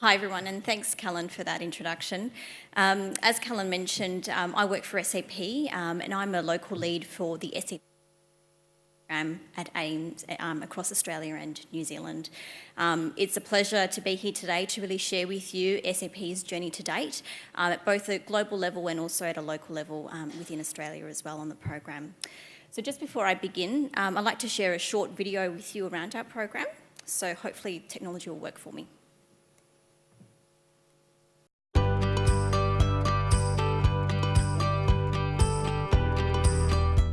Hi everyone, and thanks Callan for that introduction. As Callan mentioned, I work for SAP and I'm a local lead for the SAP program at AIMS across Australia and New Zealand. It's a pleasure to be here today to really share with you SAP's journey to date at both a global level and also at a local level within Australia as well on the program. So just before I begin, I'd like to share a short video with you around our program, so hopefully technology will work for me.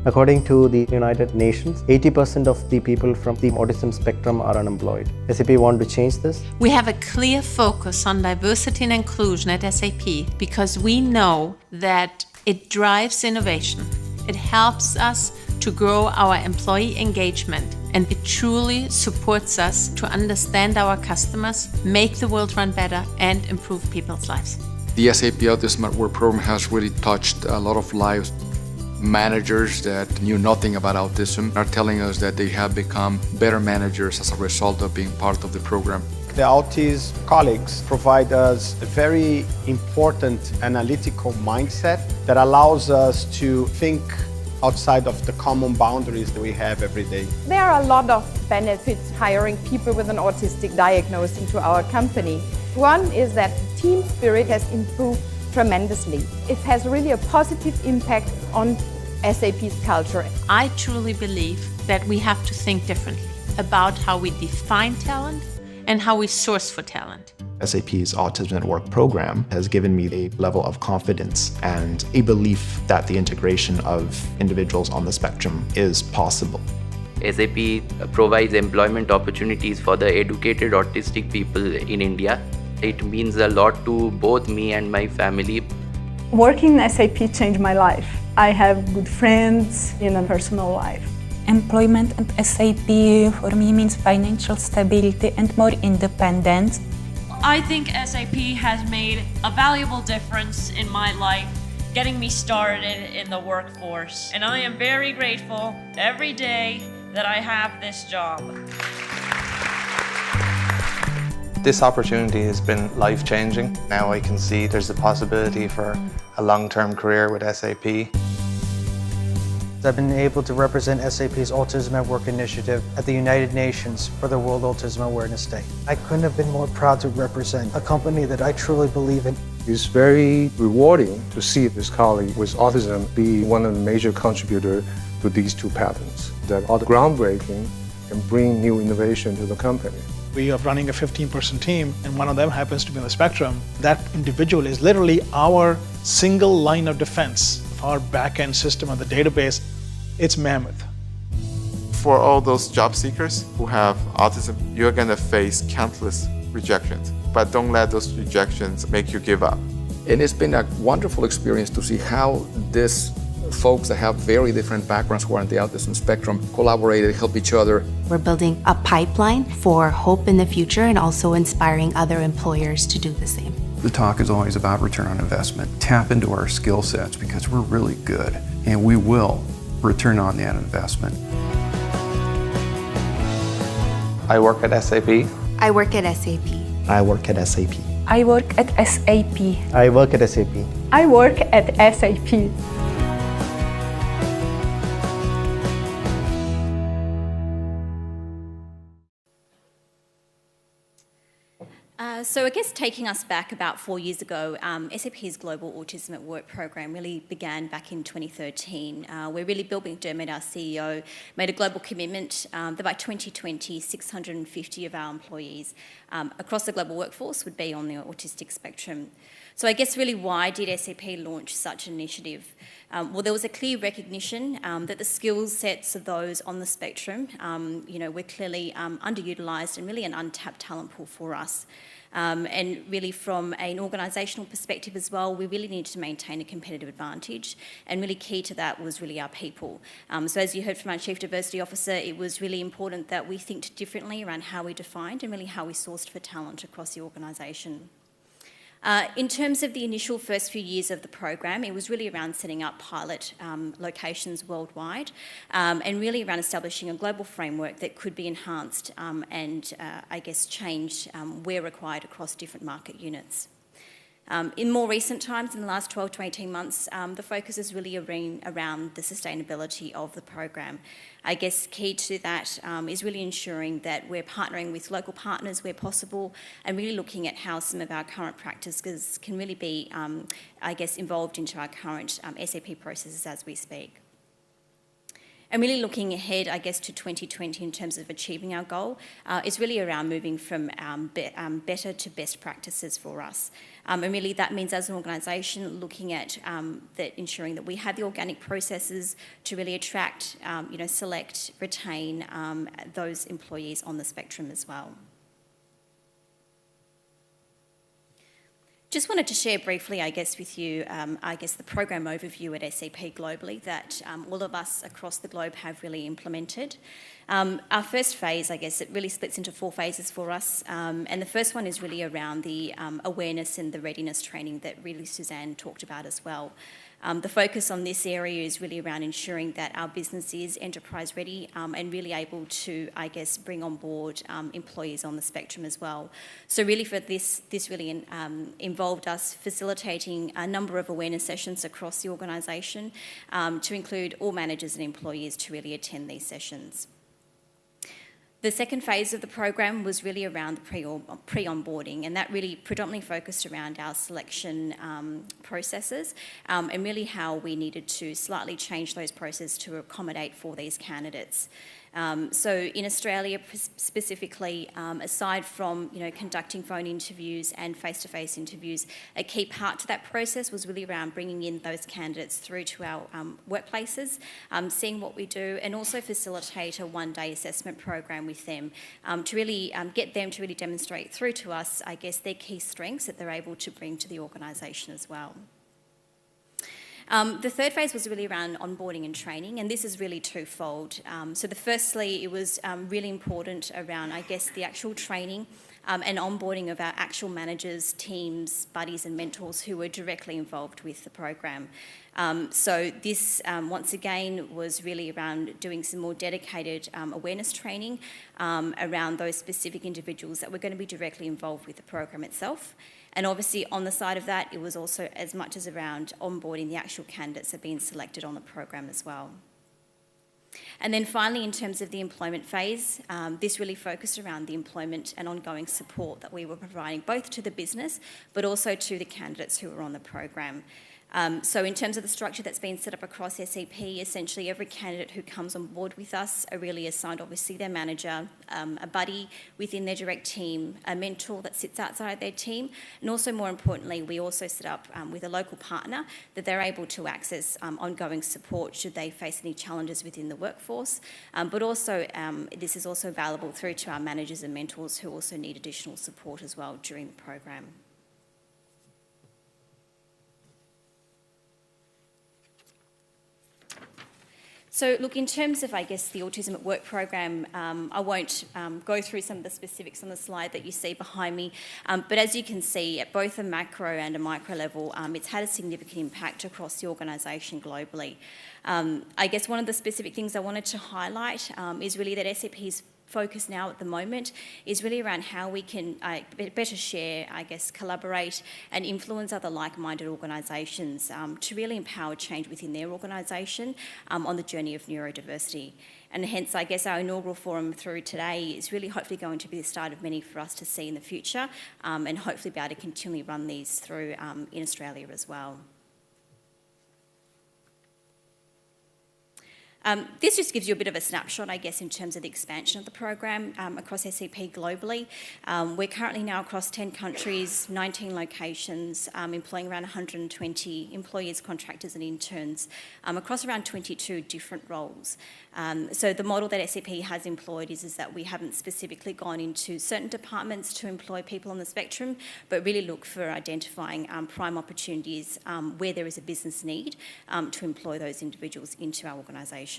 According to the United Nations, 80% of the people from the autism spectrum are unemployed. SAP want to change this. We have a clear focus on diversity and inclusion at SAP because we know that it drives innovation. It helps us to grow our employee engagement, and it truly supports us to understand our customers, make the world run better, and improve people's lives. The SAP Autism at Work program has really touched a lot of lives. Managers that knew nothing about autism are telling us that they have become better managers as a result of being part of the program. The Autism colleagues provide us a very important analytical mindset that allows us to think outside of the common boundaries that we have every day. There are a lot of benefits hiring people with an autistic diagnosis into our company. One is that team spirit has improved tremendously. It has really a positive impact on SAP's culture. I truly believe that we have to think differently about how we define talent and how we source for talent. SAP's Autism at Work program has given me a level of confidence and a belief that the integration of individuals on the spectrum is possible. SAP provides employment opportunities for the educated autistic people in India. It means a lot to both me and my family. Working in SAP changed my life. I have good friends in a personal life. Employment at SAP for me means financial stability and more independence. I think SAP has made a valuable difference in my life, getting me started in the workforce. And I am very grateful every day that I have this job. This opportunity has been life-changing. Now I can see there's a possibility for a long-term career with SAP. I've been able to represent SAP's Autism at Work initiative at the United Nations for the World Autism Awareness Day. I couldn't have been more proud to represent a company that I truly believe in. It's very rewarding to see this colleague with autism be one of the major contributors to these two patents that are groundbreaking and bring new innovation to the company. We are running a 15-person team, and one of them happens to be on the spectrum. That individual is literally our single line of defense of our back-end system of the database. It's mammoth. For all those job seekers who have autism, you're going to face countless rejections, but don't let those rejections make you give up. And it's been a wonderful experience to see how these folks that have very different backgrounds who are on the autism spectrum collaborate, help each other. We're building a pipeline for hope in the future and also inspiring other employers to do the same. The talk is always about return on investment. Tap into our skill sets because we're really good and we will return on that investment. I work at SAP. I work at SAP. I work at SAP. I work at SAP. I work at SAP. I work at SAP. So I guess taking us back about 4 years ago, SAP's Global Autism at Work program really began back in 2013. Where really Bill McDermott, our CEO, made a global commitment that by 2020, 650 of our employees across the global workforce would be on the autistic spectrum. So I guess really why did SAP launch such an initiative? Well, there was a clear recognition that the skill sets of those on the spectrum, were clearly underutilised and really an untapped talent pool for us. And really from an organisational perspective as well, we really needed to maintain a competitive advantage, and really key to that was really our people. So as you heard from our Chief Diversity Officer, it was really important that we think differently around how we defined and really how we sourced for talent across the organisation. In terms of the initial first few years of the program, it was really around setting up pilot locations worldwide and really around establishing a global framework that could be enhanced and I guess changed where required across different market units. In more recent times, in the last 12 to 18 months, the focus is really around the sustainability of the program. I guess key to that is really ensuring that we're partnering with local partners where possible and really looking at how some of our current practices can really be, I guess, involved into our current SAP processes as we speak. And really looking ahead, I guess, to 2020 in terms of achieving our goal is really around moving from better to best practices for us. And really that means as an organisation looking at ensuring that we have the organic processes to really attract, select, retain those employees on the spectrum as well. Just wanted to share briefly, I guess, with you, the program overview at SAP globally that all of us across the globe have really implemented. Our first phase, I guess, it really splits into 4 phases for us. And the first one is really around the awareness and the readiness training that really Suzanne talked about as well. The focus on this area is really around ensuring that our business is enterprise ready and really able to, I guess, bring on board employees on the spectrum as well. So really for this really involved us facilitating a number of awareness sessions across the organisation to include all managers and employees to really attend these sessions. The second phase of the program was really around the pre-onboarding, and that really predominantly focused around our selection processes and really how we needed to slightly change those processes to accommodate for these candidates. So in Australia specifically, aside from conducting phone interviews and face-to-face interviews, a key part to that process was really around bringing in those candidates through to our workplaces, seeing what we do, and also facilitate a one-day assessment program with them to really get them to really demonstrate through to us, I guess, their key strengths that they're able to bring to the organisation as well. The third phase was really around onboarding and training, and this is really twofold. So firstly, it was really important around, I guess, the actual training and onboarding of our actual managers, teams, buddies and mentors who were directly involved with the program. So this, once again, was really around doing some more dedicated awareness training around those specific individuals that were going to be directly involved with the program itself. And obviously on the side of that, it was also as much as around onboarding the actual candidates that are being selected on the program as well. And then finally, in terms of the employment phase, this really focused around the employment and ongoing support that we were providing both to the business, but also to the candidates who were on the program. So in terms of the structure that's been set up across SAP, essentially every candidate who comes on board with us are really assigned obviously their manager, a buddy within their direct team, a mentor that sits outside their team, and also more importantly, we also set up with a local partner that they're able to access ongoing support should they face any challenges within the workforce, but also this is also available through to our managers and mentors who also need additional support as well during the program. So look, in terms of, I guess, the Autism at Work program, I won't go through some of the specifics on the slide that you see behind me, but as you can see, at both a macro and a micro level, it's had a significant impact across the organisation globally. I guess one of the specific things I wanted to highlight is really that SAP's focus now at the moment is really around how we can better share, I guess, collaborate and influence other like-minded organisations to really empower change within their organisation on the journey of neurodiversity. And hence, I guess, our inaugural forum through today is really hopefully going to be the start of many for us to see in the future and hopefully be able to continually run these through in Australia as well. This just gives you a bit of a snapshot, I guess, in terms of the expansion of the program across SAP globally. We're currently now across 10 countries, 19 locations, employing around 120 employees, contractors and interns across around 22 different roles. So the model that SAP has employed is that we haven't specifically gone into certain departments to employ people on the spectrum, but really look for identifying prime opportunities where there is a business need to employ those individuals into our organisation.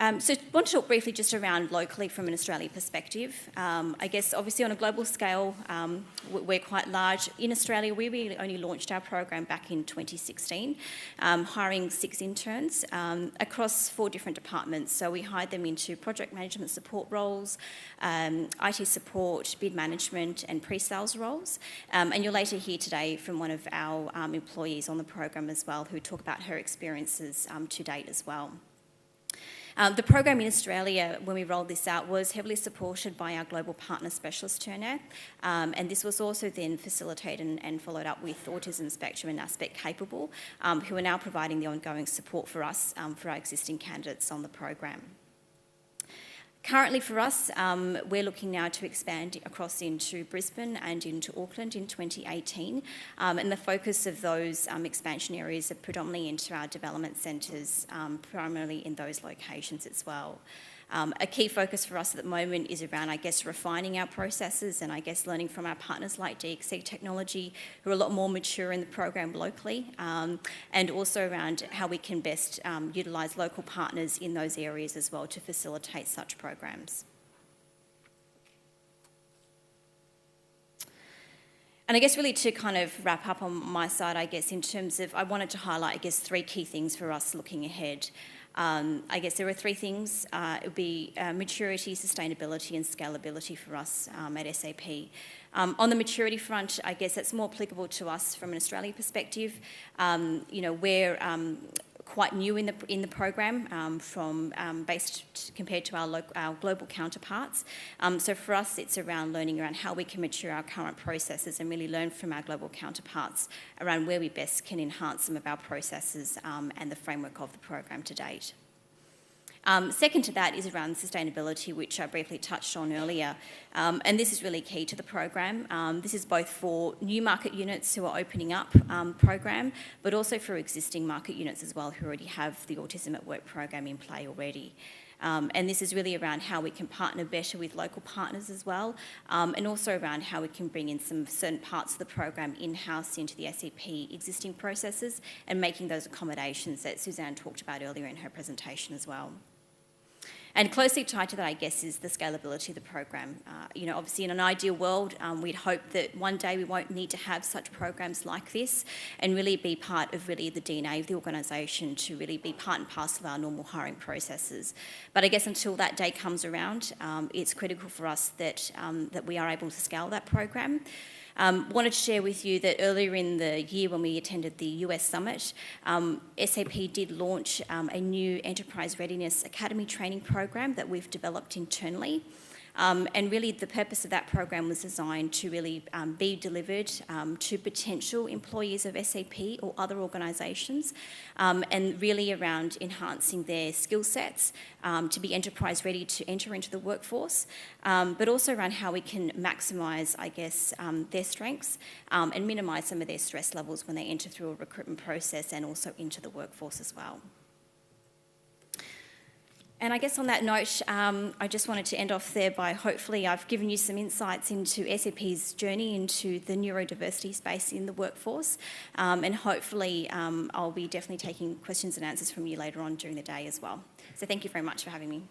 So I want to talk briefly just around locally from an Australia perspective. I guess obviously on a global scale, we're quite large. In Australia, we really only launched our program back in 2016, hiring 6 interns across 4 different departments. So we hired them into project management support roles, IT support, bid management and pre-sales roles. And you'll later hear today from one of our employees on the program as well, who talk about her experiences to date as well. The program in Australia, when we rolled this out, was heavily supported by our global partner specialist Turner, and this was also then facilitated and followed up with Autism Spectrum and Aspect Capable, who are now providing the ongoing support for us, for our existing candidates on the program. Currently for us, we're looking now to expand across into Brisbane and into Auckland in 2018, and the focus of those expansion areas are predominantly into our development centres, primarily in those locations as well. A key focus for us at the moment is around, I guess, refining our processes and I guess learning from our partners like DXC Technology, who are a lot more mature in the program locally, and also around how we can best utilise local partners in those areas as well to facilitate such programs. And I guess really to kind of wrap up on my side, I guess, in terms of, I wanted to highlight, I guess, 3 key things for us looking ahead. I guess there are 3 things. It would be maturity, sustainability and scalability for us at SAP. On the maturity front, I guess that's more applicable to us from an Australian perspective. We're quite new in the program, compared to our global counterparts. So for us, it's around learning around how we can mature our current processes and really learn from our global counterparts around where we best can enhance some of our processes and the framework of the program to date. Second to that is around sustainability, which I briefly touched on earlier. And this is really key to the program. This is both for new market units who are opening up program, but also for existing market units as well who already have the Autism at Work program in play already. And this is really around how we can partner better with local partners as well, and also around how we can bring in some certain parts of the program in-house into the SAP existing processes and making those accommodations that Suzanne talked about earlier in her presentation as well. And closely tied to that, I guess, is the scalability of the program. Obviously in an ideal world, we'd hope that one day we won't need to have such programs like this and really be part of really the DNA of the organisation to really be part and parcel of our normal hiring processes. But I guess until that day comes around, it's critical for us that we are able to scale that program. Wanted to share with you that earlier in the year when we attended the US Summit, SAP did launch a new Enterprise Readiness Academy training program that we've developed internally. And really the purpose of that program was designed to really be delivered to potential employees of SAP or other organisations, and really around enhancing their skill sets to be enterprise ready to enter into the workforce, but also around how we can maximise, I guess, their strengths and minimise some of their stress levels when they enter through a recruitment process and also into the workforce as well. And I guess on that note, I just wanted to end off there by hopefully I've given you some insights into SAP's journey into the neurodiversity space in the workforce, and hopefully I'll be definitely taking questions and answers from you later on during the day as well. So thank you very much for having me.